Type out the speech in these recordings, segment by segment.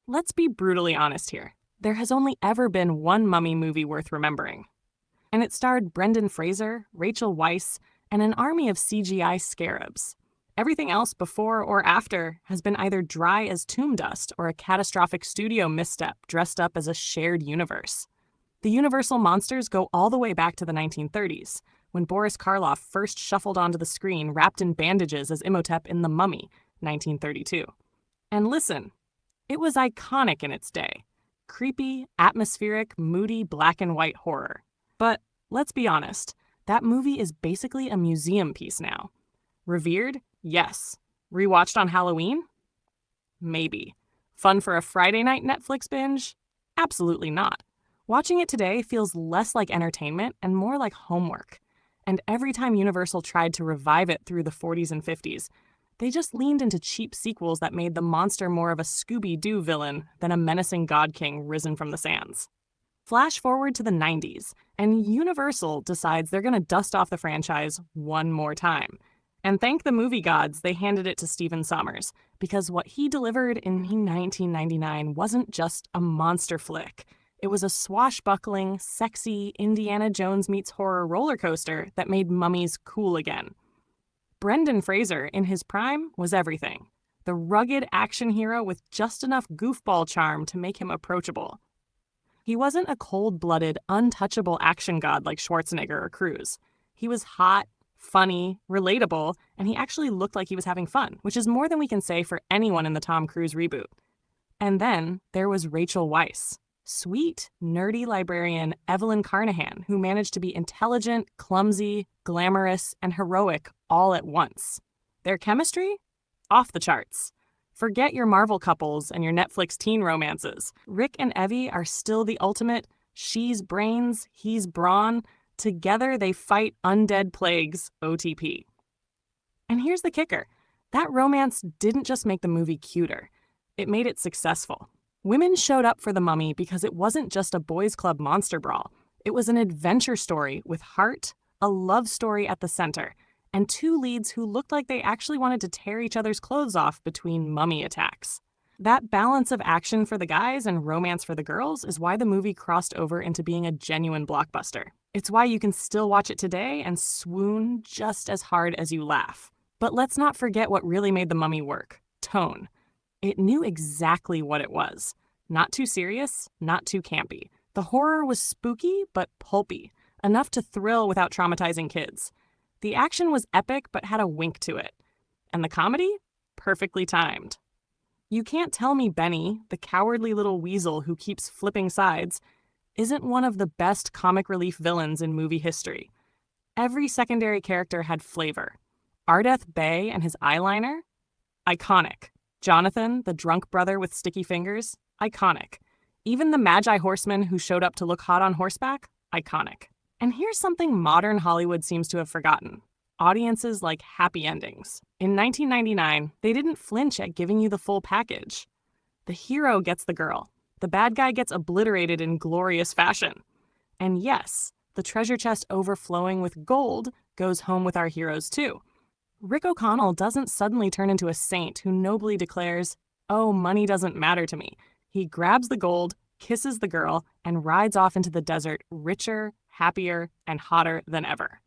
Let's be brutally honest here. There has only ever been one mummy movie worth remembering. And it starred Brendan Fraser, Rachel Weisz, and an army of CGI scarabs. Everything else before or after has been either dry as tomb dust or a catastrophic studio misstep dressed up as a shared universe. The Universal monsters go all the way back to the 1930s, when Boris Karloff first shuffled onto the screen wrapped in bandages as Imhotep in The Mummy, 1932. And listen, it was iconic in its day. Creepy, atmospheric, moody black and white horror. But let's be honest, that movie is basically a museum piece now. Revered? Yes. Rewatched on Halloween? Maybe. Fun for a Friday night Netflix binge? Absolutely not. Watching it today feels less like entertainment and more like homework. And every time Universal tried to revive it through the 40s and 50s, they just leaned into cheap sequels that made the monster more of a Scooby-Doo villain than a menacing god king risen from the sands. Flash forward to the 90s, and Universal decides they're going to dust off the franchise one more time. And thank the movie gods they handed it to Stephen Sommers, because what he delivered in 1999 wasn't just a monster flick. It was a swashbuckling, sexy Indiana Jones meets horror roller coaster that made mummies cool again. Brendan Fraser, in his prime, was everything. The rugged action hero with just enough goofball charm to make him approachable. He wasn't a cold-blooded, untouchable action god like Schwarzenegger or Cruise. He was hot, funny, relatable, and he actually looked like he was having fun, which is more than we can say for anyone in the Tom Cruise reboot. And then there was Rachel Weisz. Sweet, nerdy librarian Evelyn Carnahan, who managed to be intelligent, clumsy, glamorous, and heroic all at once. Their chemistry? Off the charts. Forget your Marvel couples and your Netflix teen romances. Rick and Evie are still the ultimate she's brains, he's brawn. Together they fight undead plagues, OTP. And here's the kicker. That romance didn't just make the movie cuter. It made it successful. Women showed up for The Mummy because it wasn't just a boys' club monster brawl. It was an adventure story with heart, a love story at the center, and two leads who looked like they actually wanted to tear each other's clothes off between mummy attacks. That balance of action for the guys and romance for the girls is why the movie crossed over into being a genuine blockbuster. It's why you can still watch it today and swoon just as hard as you laugh. But let's not forget what really made The Mummy work: tone. It knew exactly what it was. Not too serious, not too campy. The horror was spooky but pulpy, enough to thrill without traumatizing kids. The action was epic but had a wink to it. And the comedy? Perfectly timed. You can't tell me Benny, the cowardly little weasel who keeps flipping sides, isn't one of the best comic relief villains in movie history. Every secondary character had flavor. Ardeth Bay and his eyeliner? Iconic. Jonathan, the drunk brother with sticky fingers? Iconic. Even the Magi horseman who showed up to look hot on horseback? Iconic. And here's something modern Hollywood seems to have forgotten. Audiences like happy endings. In 1999, they didn't flinch at giving you the full package. The hero gets the girl. The bad guy gets obliterated in glorious fashion. And yes, the treasure chest overflowing with gold goes home with our heroes too. Rick O'Connell doesn't suddenly turn into a saint who nobly declares, "Oh, money doesn't matter to me." He grabs the gold, kisses the girl, and rides off into the desert richer, happier, and hotter than ever.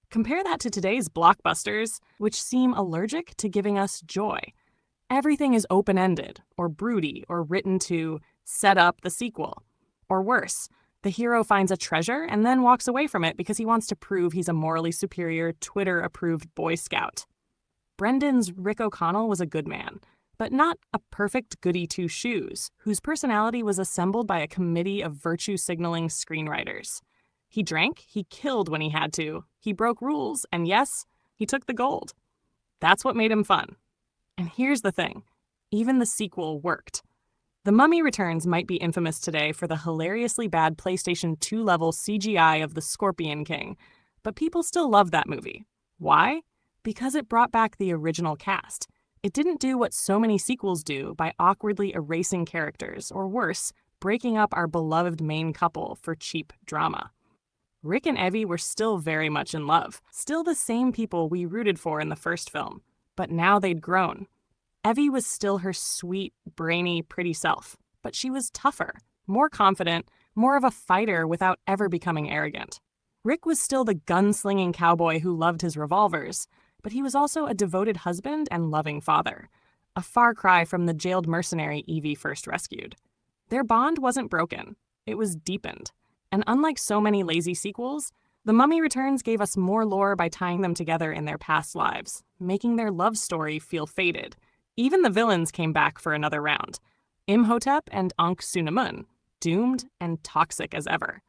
Compare that to today's blockbusters, which seem allergic to giving us joy. Everything is open-ended, or broody, or written to set up the sequel. Or worse, the hero finds a treasure and then walks away from it because he wants to prove he's a morally superior, Twitter-approved Boy Scout. Brendan's Rick O'Connell was a good man, but not a perfect goody two-shoes, whose personality was assembled by a committee of virtue-signaling screenwriters. He drank, he killed when he had to, he broke rules, and yes, he took the gold. That's what made him fun. And here's the thing, even the sequel worked. The Mummy Returns might be infamous today for the hilariously bad PlayStation 2 level CGI of the Scorpion King, but people still love that movie. Why? Because it brought back the original cast. It didn't do what so many sequels do by awkwardly erasing characters, or worse, breaking up our beloved main couple for cheap drama. Rick and Evie were still very much in love, still the same people we rooted for in the first film, but now they'd grown. Evie was still her sweet, brainy, pretty self, but she was tougher, more confident, more of a fighter without ever becoming arrogant. Rick was still the gunslinging cowboy who loved his revolvers, but he was also a devoted husband and loving father, a far cry from the jailed mercenary Evie first rescued. Their bond wasn't broken, it was deepened. And unlike so many lazy sequels, The Mummy Returns gave us more lore by tying them together in their past lives, making their love story feel faded. Even the villains came back for another round. Imhotep and Ankh-Sunamun, doomed and toxic as ever.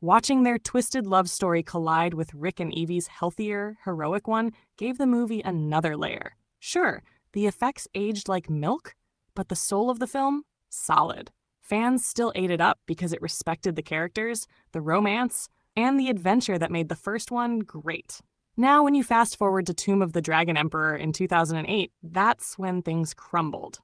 Watching their twisted love story collide with Rick and Evie's healthier, heroic one gave the movie another layer. Sure, the effects aged like milk, but the soul of the film, solid. Fans still ate it up because it respected the characters, the romance, and the adventure that made the first one great. Now, when you fast forward to Tomb of the Dragon Emperor in 2008, that's when things crumbled.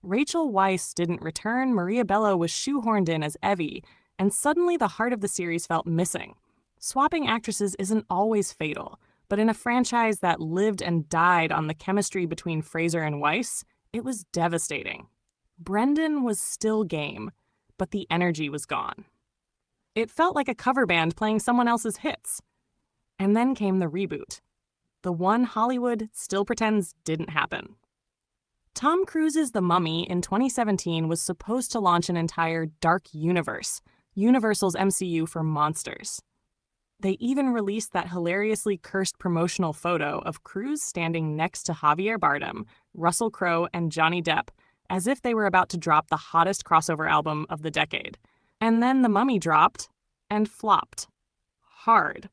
Rachel Weisz didn't return, Maria Bello was shoehorned in as Evie, and suddenly the heart of the series felt missing. Swapping actresses isn't always fatal, but in a franchise that lived and died on the chemistry between Fraser and Weisz, it was devastating. Brendan was still game, but the energy was gone. It felt like a cover band playing someone else's hits. And then came the reboot, the one Hollywood still pretends didn't happen. Tom Cruise's The Mummy in 2017 was supposed to launch an entire dark universe, Universal's MCU for monsters. They even released that hilariously cursed promotional photo of Cruise standing next to Javier Bardem, Russell Crowe, and Johnny Depp, as if they were about to drop the hottest crossover album of the decade. And then The Mummy dropped and flopped. Hard.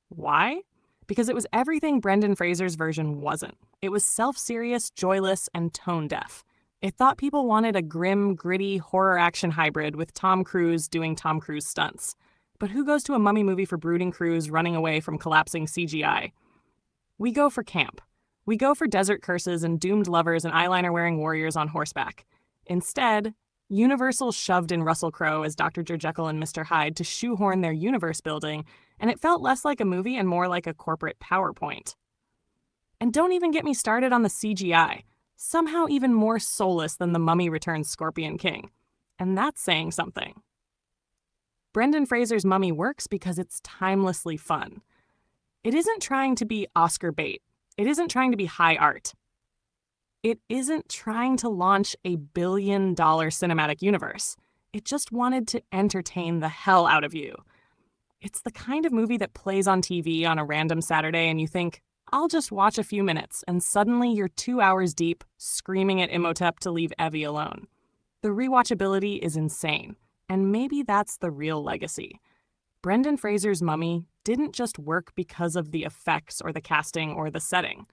Why? Because it was everything Brendan Fraser's version wasn't. It was self-serious, joyless, and tone-deaf. It thought people wanted a grim, gritty horror action hybrid with Tom Cruise doing Tom Cruise stunts. But who goes to a mummy movie for brooding crews running away from collapsing CGI? We go for camp. We go for desert curses and doomed lovers and eyeliner-wearing warriors on horseback. Instead, Universal shoved in Russell Crowe as Dr. Jekyll and Mr. Hyde to shoehorn their universe building, and it felt less like a movie and more like a corporate PowerPoint. And don't even get me started on the CGI. Somehow even more soulless than The Mummy Returns Scorpion King. And that's saying something. Brendan Fraser's Mummy works because it's timelessly fun. It isn't trying to be Oscar bait. It isn't trying to be high art. It isn't trying to launch a billion-dollar cinematic universe. It just wanted to entertain the hell out of you. It's the kind of movie that plays on TV on a random Saturday and you think, I'll just watch a few minutes, and suddenly you're 2 hours deep, screaming at Imhotep to leave Evie alone. The rewatchability is insane, and maybe that's the real legacy. Brendan Fraser's Mummy didn't just work because of the effects or the casting or the setting.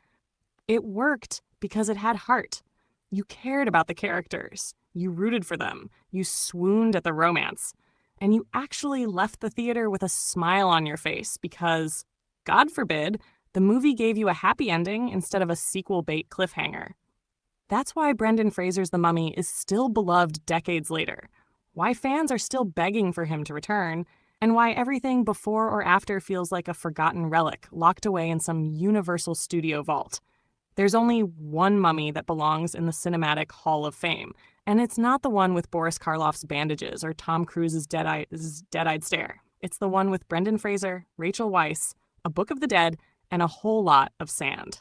It worked because it had heart. You cared about the characters, you rooted for them, you swooned at the romance, and you actually left the theater with a smile on your face because, God forbid, the movie gave you a happy ending instead of a sequel-bait cliffhanger. That's why Brendan Fraser's The Mummy is still beloved decades later, why fans are still begging for him to return, and why everything before or after feels like a forgotten relic locked away in some Universal Studio vault. There's only one mummy that belongs in the Cinematic Hall of Fame, and it's not the one with Boris Karloff's bandages or Tom Cruise's dead-eyed stare. It's the one with Brendan Fraser, Rachel Weisz, a Book of the Dead, and a whole lot of sand.